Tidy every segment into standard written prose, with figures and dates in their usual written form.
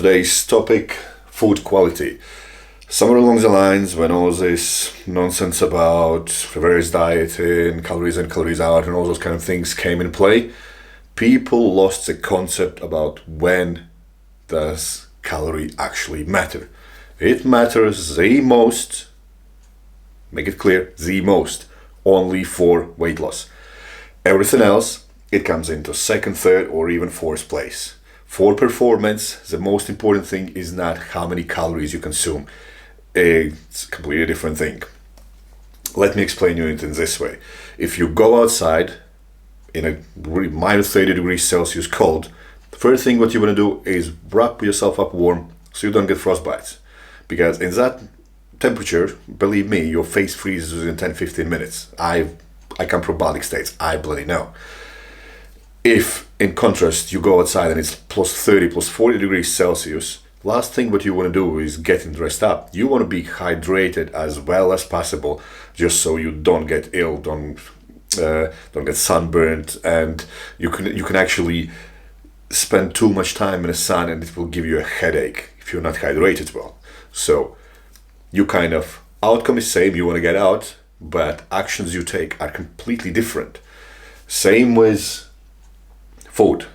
today's topic, food quality. Somewhere along the lines when all this nonsense about reverse dieting, calories in, calories out, and all those kind of things came in play, people lost the concept about when does calorie actually matter. It matters the most, make it clear, the most, only for weight loss. Everything else, it comes into second, third, or even fourth place. For performance, the most important thing is not how many calories you consume. It's a completely different thing. Let me explain you it in this way. If you go outside in a minus 30 degrees Celsius cold, the first thing what you want to do is wrap yourself up warm so you don't get frostbites. Because in that temperature, believe me, your face freezes in 10-15 minutes. I come from Baltic states, I bloody know. If, in contrast, you go outside and it's plus 30, plus 40 degrees Celsius, last thing what you want to do is getting dressed up. You want to be hydrated as well as possible, just so you don't get ill, don't get sunburned, and you can actually spend too much time in the sun and it will give you a headache if you're not hydrated well. So you kind of outcome is same, you want to get out, but actions you take are completely different. Same with food.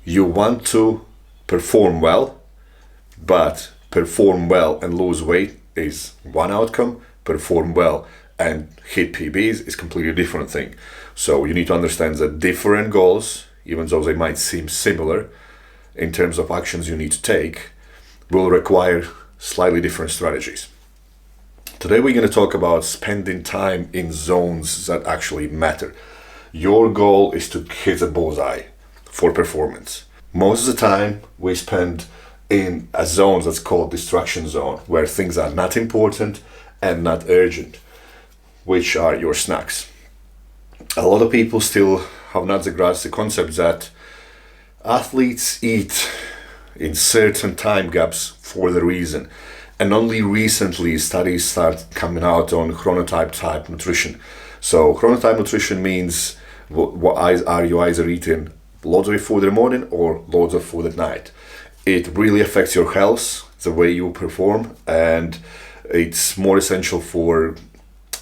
You want to perform well, but perform well and lose weight is one outcome. Perform well and hit PBs is completely different thing. So you need to understand that different goals, even though they might seem similar in terms of actions you need to take, will require slightly different strategies. Today we're going to talk about spending time in zones that actually matter. Your goal is to hit a bullseye for performance. Most of the time we spend in a zone that's called distraction zone, where things are not important and not urgent, which are your snacks. A lot of people still have not grasped the concept that athletes eat in certain time gaps for the reason. And only recently studies start coming out on chronotype type nutrition. So chronotype nutrition means are you either eating loads of food in the morning or loads of food at night. It really affects your health, the way you perform, and it's more essential for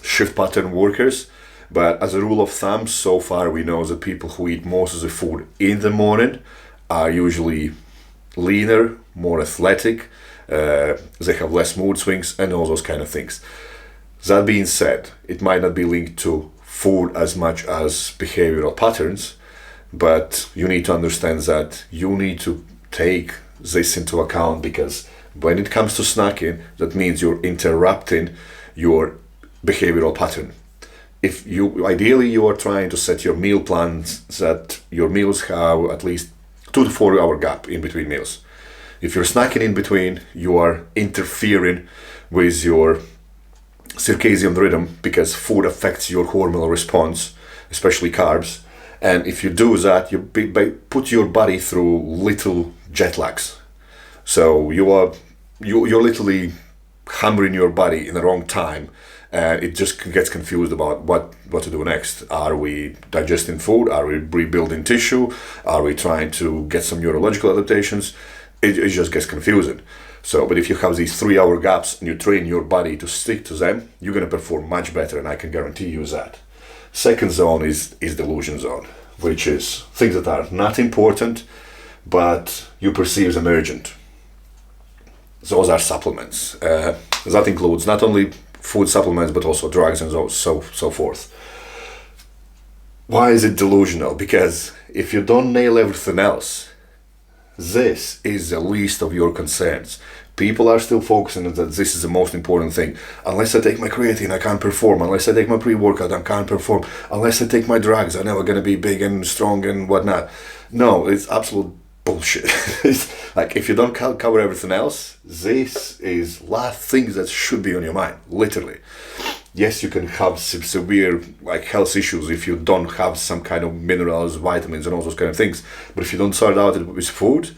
shift pattern workers. But as a rule of thumb, so far we know that people who eat most of the food in the morning are usually leaner, more athletic, they have less mood swings and all those kind of things. That being said, it might not be linked to food as much as behavioral patterns, but you need to understand that you need to take this into account, because when it comes to snacking, that means you're interrupting your behavioral pattern. If you ideally you are trying to set your meal plans that your meals have at least 2 to 4 hour gap in between meals. If you're snacking in between, you are interfering with your circadian rhythm, because food affects your hormonal response, especially carbs. And if you do that, you put your body through little jet lags. So you're literally hammering your body in the wrong time, and it just gets confused about what to do next. Are we digesting food? Are we rebuilding tissue? Are we trying to get some neurological adaptations? It just gets confusing. So, but if you have these 3 hour gaps and you train your body to stick to them, you're going to perform much better, and I can guarantee you that. Second zone is delusion zone, which is things that are not important, but you perceive them urgent. Those are supplements. That includes not only food supplements, but also drugs and so forth. Why is it delusional? Because if you don't nail everything else, this is the least of your concerns. People are still focusing on that this is the most important thing. Unless I take my creatine, I can't perform. Unless I take my pre-workout, I can't perform. Unless I take my drugs, I'm never going to be big and strong and whatnot. No, it's absolute bullshit. It's like, if you don't cover everything else, this is last things that should be on your mind, literally. Yes, you can have severe health issues if you don't have some kind of minerals, vitamins, and all those kind of things. But if you don't start out with food,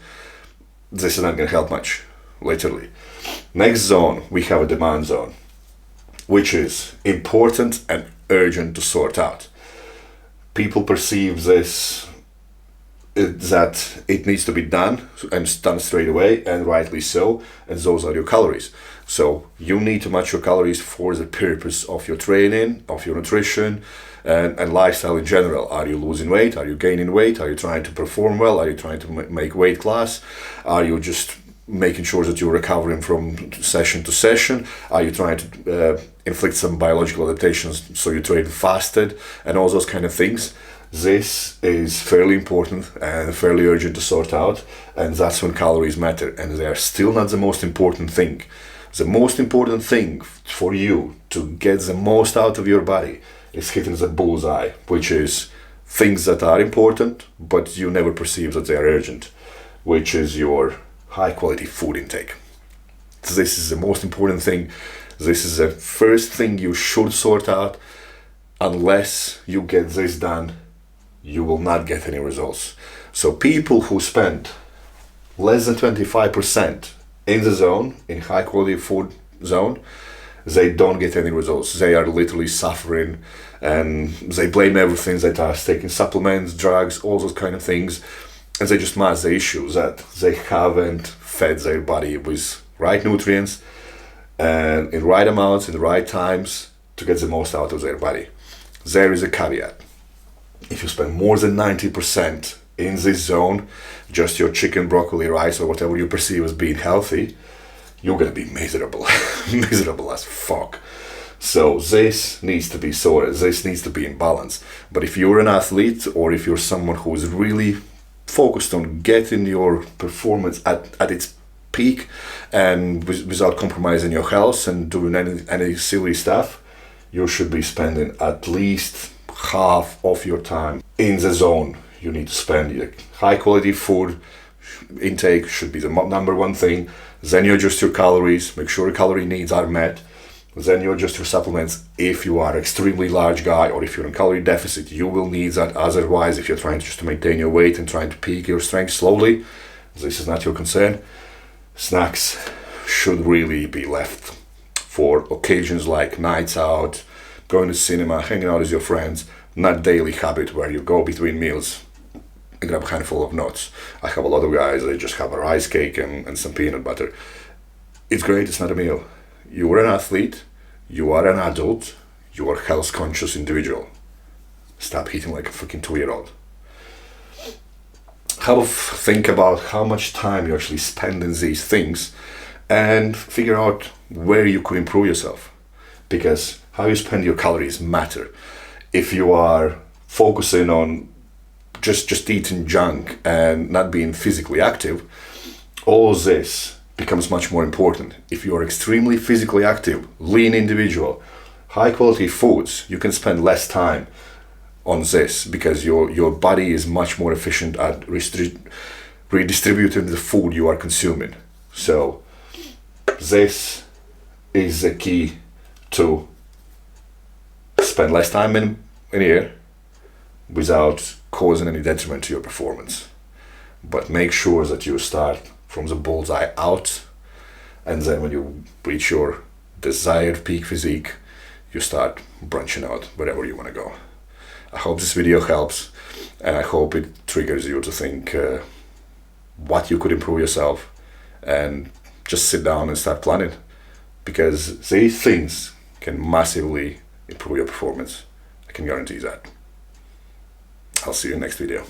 this is not going to help much, literally. Next zone, we have a demand zone, which is important and urgent to sort out. People perceive this that it needs to be done, and done straight away, and rightly so, and those are your calories. So you need to match your calories for the purpose of your training, of your nutrition, and lifestyle in general. Are you losing weight? Are you gaining weight? Are you trying to perform well? Are you trying to make weight class? Are you just making sure that you're recovering from session to session? Are you trying to inflict some biological adaptations so you train fasted, and all those kind of things? This is fairly important and fairly urgent to sort out, and that's when calories matter, and they are still not the most important thing. The most important thing for you to get the most out of your body is hitting the bullseye, which is things that are important but you never perceive that they are urgent, which is your high quality food intake. This is the most important thing. This is the first thing you should sort out. Unless you get this done, you will not get any results. So people who spend less than 25% in the zone, in high quality food zone, they don't get any results. They are literally suffering, and they blame everything. They are taking supplements, drugs, all those kind of things, and they just mask the issue that they haven't fed their body with right nutrients and in right amounts, in the right times, to get the most out of their body. There is a caveat. If you spend more than 90% in this zone, just your chicken, broccoli, rice, or whatever you perceive as being healthy, you're gonna be miserable, miserable as fuck. So this needs to be sorted, this needs to be in balance. But if you're an athlete, or if you're someone who is really focused on getting your performance at its peak, and without compromising your health and doing any silly stuff, you should be spending at least half of your time in the zone. You need to spend high quality food intake should be the number one thing. Then you adjust your calories, make sure your calorie needs are met. Then you adjust your supplements. If you are an extremely large guy, or if you're in calorie deficit, you will need that. Otherwise, if you're trying just to maintain your weight and trying to peak your strength slowly, this is not your concern. Snacks should really be left for occasions like nights out, going to cinema, hanging out with your friends, not daily habit where you go between meals and grab a handful of nuts. I have a lot of guys, they just have a rice cake and some peanut butter. It's great, it's not a meal. You are an athlete, you are an adult, you are a health conscious individual. Stop eating like a fucking 2-year-old. Think about how much time you actually spend in these things, and figure out where you could improve yourself. Because how you spend your calories matter. If you are focusing on just eating junk and not being physically active, all this becomes much more important. If you are extremely physically active, lean individual, high quality foods, you can spend less time on this, because your body is much more efficient at redistributing the food you are consuming. So this is the key to spend less time in here without causing any detriment to your performance. But make sure that you start from the bullseye out, and then when you reach your desired peak physique, you start branching out wherever you want to go. I hope this video helps, and I hope it triggers you to think what you could improve yourself, and just sit down and start planning, because these things can massively improve your performance. I can guarantee that. I'll see you in the next video.